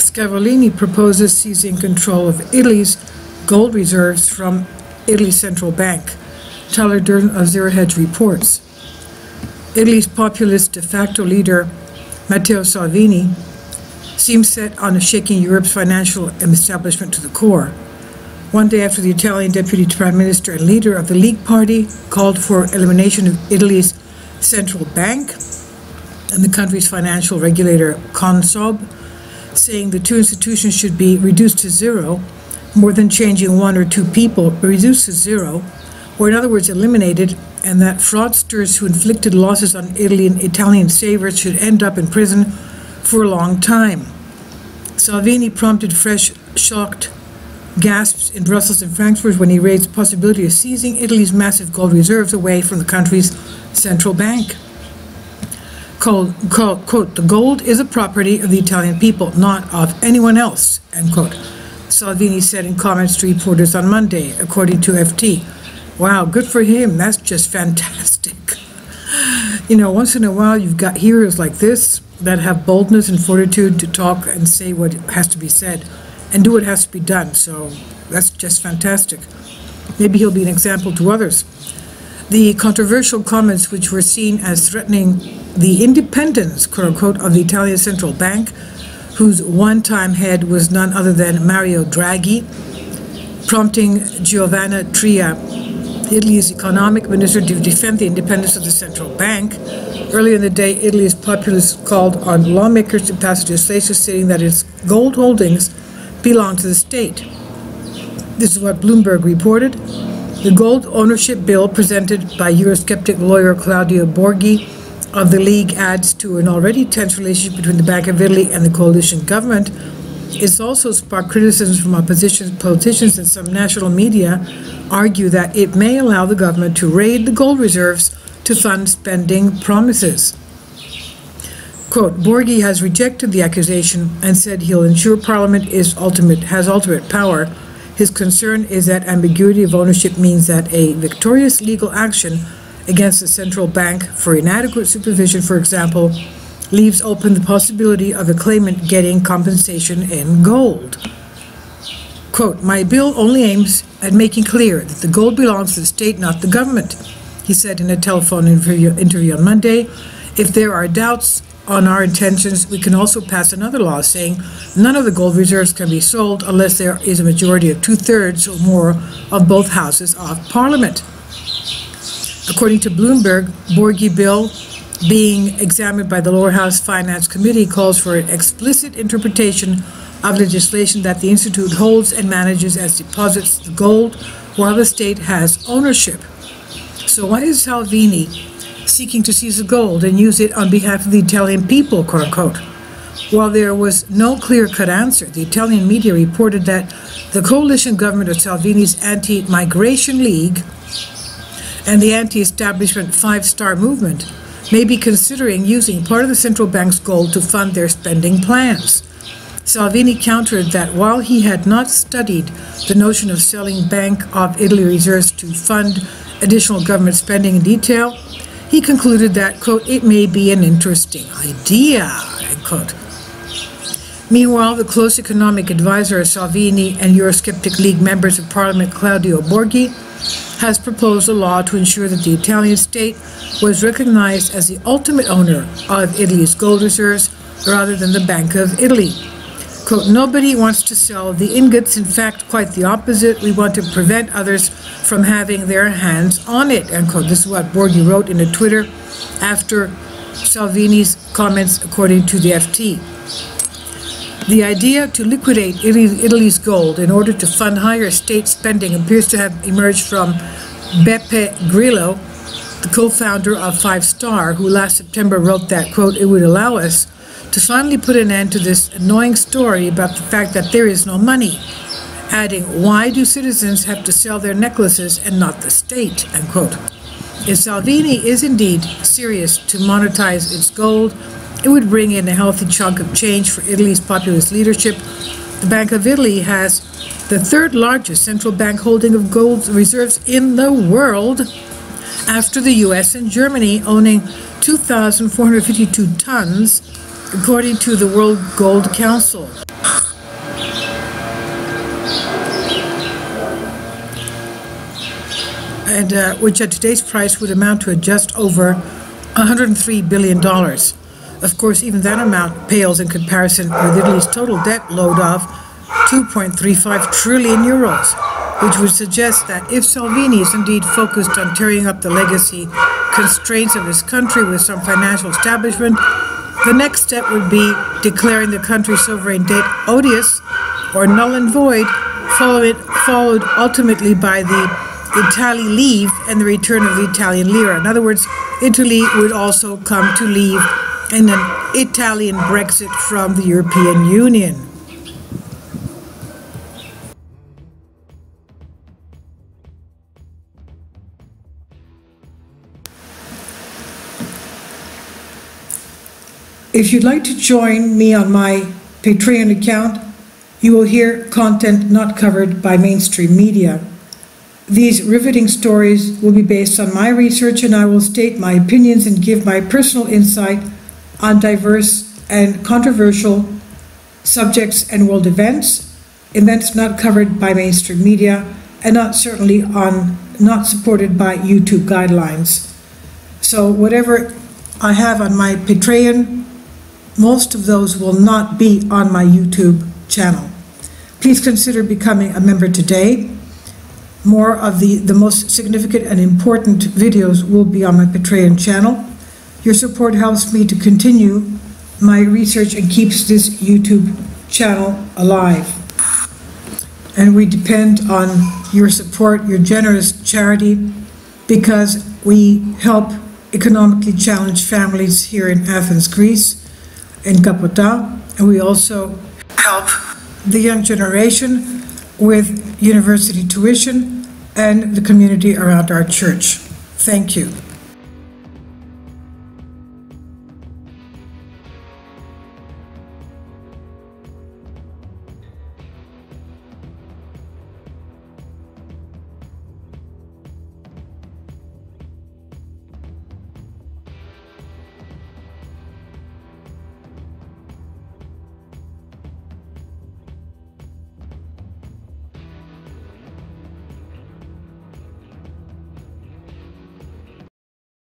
Scavolini proposes seizing control of Italy's gold reserves from Italy's central bank. Tyler Durden of Zero Hedge reports. Italy's populist de facto leader, Matteo Salvini, seems set on shaking Europe's financial establishment to the core. One day after the Italian deputy prime minister and leader of the League Party called for elimination of Italy's central bank and the country's financial regulator Consob, saying the two institutions should be reduced to zero, more than changing one or two people, reduced to zero, or in other words eliminated, and that fraudsters who inflicted losses on Italian savers should end up in prison for a long time. Salvini prompted fresh shocked gasps in Brussels and Frankfurt when he raised the possibility of seizing Italy's massive gold reserves away from the country's central bank. Quote, the gold is a property of the Italian people, not of anyone else, end quote, Salvini said in comments to reporters on Monday, according to FT. Wow, good for him. That's just fantastic. You know, once in a while you've got heroes like this that have boldness and fortitude to talk and say what has to be said and do what has to be done. So that's just fantastic. Maybe he'll be an example to others. The controversial comments, which were seen as threatening the independence, quote unquote, of the Italian central bank, whose one-time head was none other than Mario Draghi, prompting Giovanna Tria, Italy's economic minister, to defend the independence of the central bank. Earlier in the day, Italy's populists called on lawmakers to pass legislation stating that its gold holdings belong to the state. This is what Bloomberg reported. The gold ownership bill presented by Eurosceptic lawyer Claudio Borghi of the League adds to an already tense relationship between the Bank of Italy and the coalition government. It's also sparked criticisms from opposition politicians, and some national media argue that it may allow the government to raid the gold reserves to fund spending promises. Quote, Borghi has rejected the accusation and said he'll ensure Parliament has ultimate power. His concern is that ambiguity of ownership means that a victorious legal action against the central bank for inadequate supervision, for example, leaves open the possibility of a claimant getting compensation in gold. Quote, my bill only aims at making clear that the gold belongs to the state, not the government, he said in a telephone interview on Monday. If there are doubts on our intentions, we can also pass another law saying none of the gold reserves can be sold unless there is a majority of 2/3 or more of both houses of Parliament. According to Bloomberg, Borghi bill being examined by the lower house finance committee calls for an explicit interpretation of legislation that the institute holds and manages as deposits the gold while the state has ownership. So why is Salvini seeking to seize the gold and use it on behalf of the Italian people, quote unquote? While there was no clear-cut answer, the Italian media reported that the coalition government of Salvini's anti-migration league and the anti-establishment five-star movement may be considering using part of the central bank's gold to fund their spending plans. Salvini countered that while he had not studied the notion of selling Bank of Italy reserves to fund additional government spending in detail, he concluded that, quote, it may be an interesting idea, end quote. Meanwhile, the close economic advisor of Salvini and Eurosceptic League members of Parliament, Claudio Borghi, has proposed a law to ensure that the Italian state was recognized as the ultimate owner of Italy's gold reserves rather than the Bank of Italy. Quote, nobody wants to sell the ingots. In fact, quite the opposite. We want to prevent others from having their hands on it, end quote. This is what Borghi wrote in a Twitter after Salvini's comments, according to the FT. The idea to liquidate Italy's gold in order to fund higher state spending appears to have emerged from Beppe Grillo, the co-founder of Five Star, who last September wrote that, quote, it would allow us to finally put an end to this annoying story about the fact that there is no money, adding, why do citizens have to sell their necklaces and not the state, end quote. If Salvini is indeed serious to monetize its gold, it would bring in a healthy chunk of change for Italy's populist leadership. The Bank of Italy has the third largest central bank holding of gold reserves in the world, after the US and Germany, owning 2,452 tons, according to the World Gold Council. and which at today's price would amount to just over $103 billion. Of course, even that amount pales in comparison with Italy's total debt load of 2.35 trillion euros, which would suggest that if Salvini is indeed focused on tearing up the legacy constraints of his country with some financial establishment, the next step would be declaring the country's sovereign debt odious or null and void, followed ultimately by the Italian leave and the return of the Italian lira. In other words, Italy would also come to leave in an Italian Brexit from the European Union. If you'd like to join me on my Patreon account, you will hear content not covered by mainstream media. These riveting stories will be based on my research, and I will state my opinions and give my personal insight on diverse and controversial subjects and world events not covered by mainstream media, and not supported by YouTube guidelines. So whatever I have on my Patreon, most of those will not be on my YouTube channel. Please consider becoming a member today. More of the most significant and important videos will be on my Patreon channel. Your support helps me to continue my research and keeps this YouTube channel alive. And we depend on your support, your generous charity, because we help economically challenged families here in Athens, Greece, in Kapota, and we also help the young generation with university tuition and the community around our church. Thank you.